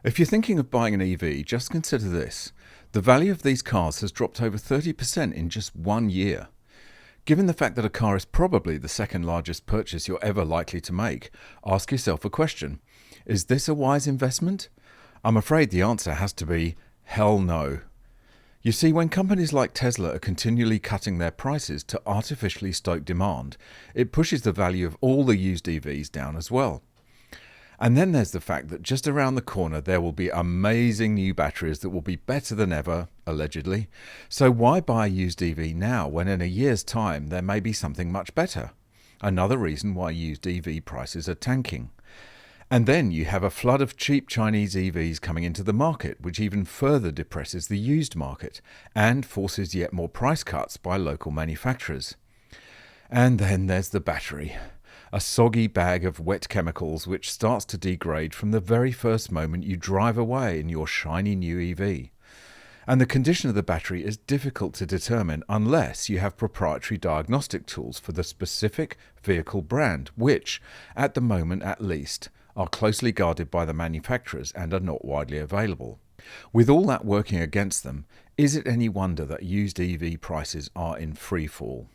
If you're thinking of buying an EV, just consider this. The value of these cars has dropped over 30% in just 1 year. Given the fact that a car is probably the second largest purchase you're ever likely to make, ask yourself a question. Is this a wise investment? I'm afraid the answer has to be hell no. You see, when companies like Tesla are continually cutting their prices to artificially stoke demand, it pushes the value of all the used EVs down as well. And then there's the fact that just around the corner there will be amazing new batteries that will be better than ever, allegedly. So why buy a used EV now when in a year's time there may be something much better? Another reason why used EV prices are tanking. And then you have a flood of cheap Chinese EVs coming into the market, which even further depresses the used market and forces yet more price cuts by local manufacturers. And then there's the battery. A soggy bag of wet chemicals which starts to degrade from the very first moment you drive away in your shiny new EV. And the condition of the battery is difficult to determine unless you have proprietary diagnostic tools for the specific vehicle brand, which, at the moment at least, are closely guarded by the manufacturers and are not widely available. With all that working against them, is it any wonder that used EV prices are in free fall?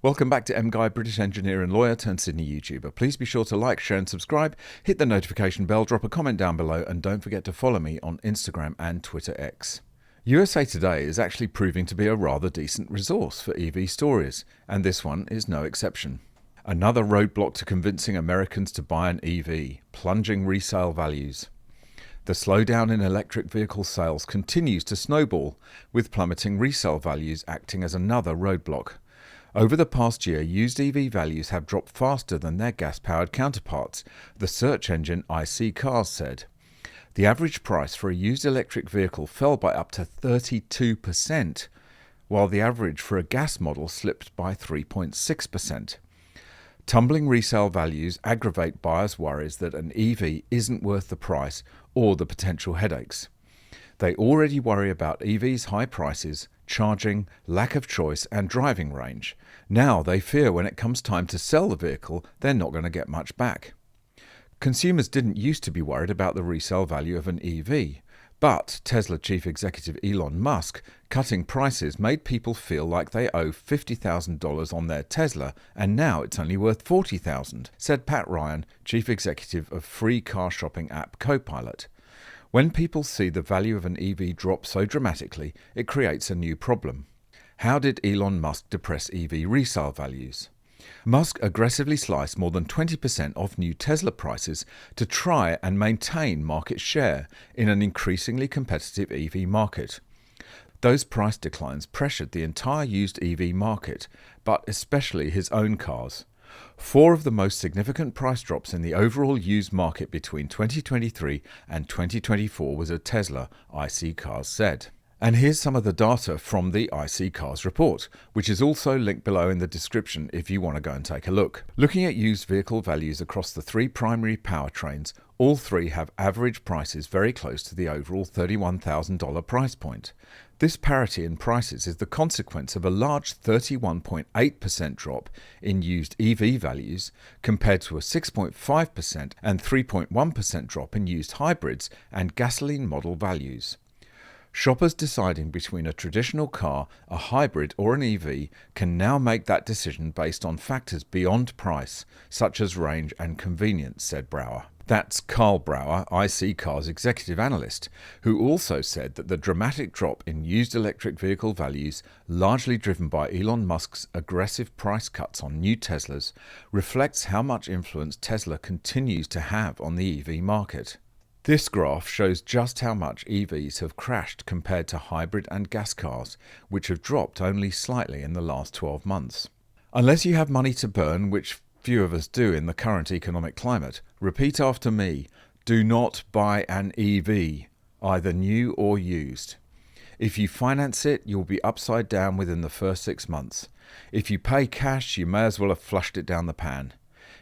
Welcome back to MGUY, British engineer and lawyer turned Sydney YouTuber. Please be sure to like, share and subscribe, hit the notification bell, drop a comment down below and don't forget to follow me on Instagram and Twitter X. USA Today is actually proving to be a rather decent resource for EV stories, and this one is no exception. Another roadblock to convincing Americans to buy an EV, plunging resale values. The slowdown in electric vehicle sales continues to snowball, with plummeting resale values acting as another roadblock. Over the past year, used EV values have dropped faster than their gas-powered counterparts, the search engine iSeeCars said. The average price for a used electric vehicle fell by up to 32%, while the average for a gas model slipped by 3.6%. Tumbling resale values aggravate buyers' worries that an EV isn't worth the price or the potential headaches. They already worry about EVs' high prices, charging, lack of choice and driving range. Now they fear when it comes time to sell the vehicle, they're not going to get much back. Consumers didn't used to be worried about the resale value of an EV, but Tesla chief executive Elon Musk cutting prices made people feel like they owe $50,000 on their Tesla and now it's only worth $40,000, said Pat Ryan, chief executive of free car shopping app Copilot. When people see the value of an EV drop so dramatically, it creates a new problem. How did Elon Musk depress EV resale values? Musk aggressively sliced more than 20% off new Tesla prices to try and maintain market share in an increasingly competitive EV market. Those price declines pressured the entire used EV market, but especially his own cars. 4 of the most significant price drops in the overall used market between 2023 and 2024 was a Tesla, iSeeCars said. And here's some of the data from the iSeeCars report, which is also linked below in the description if you want to go and take a look. Looking at used vehicle values across the 3 primary powertrains, all 3 have average prices very close to the overall $31,000 price point. This parity in prices is the consequence of a large 31.8% drop in used EV values compared to a 6.5% and 3.1% drop in used hybrids and gasoline model values. Shoppers deciding between a traditional car, a hybrid or an EV can now make that decision based on factors beyond price, such as range and convenience, said Brower. That's Carl Brower, iSeeCars executive analyst, who also said that the dramatic drop in used electric vehicle values, largely driven by Elon Musk's aggressive price cuts on new Teslas, reflects how much influence Tesla continues to have on the EV market. This graph shows just how much EVs have crashed compared to hybrid and gas cars, which have dropped only slightly in the last 12 months. Unless you have money to burn, which few of us do in the current economic climate, repeat after me, do not buy an EV, either new or used. If you finance it, you'll be upside down within the first 6 months. If you pay cash, you may as well have flushed it down the pan.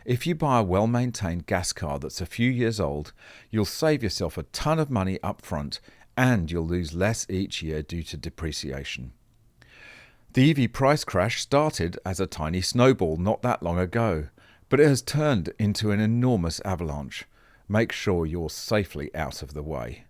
If you buy a well-maintained gas car that's a few years old, you'll save yourself a ton of money up front and you'll lose less each year due to depreciation. The EV price crash started as a tiny snowball not that long ago, but it has turned into an enormous avalanche. make sure you're safely out of the way.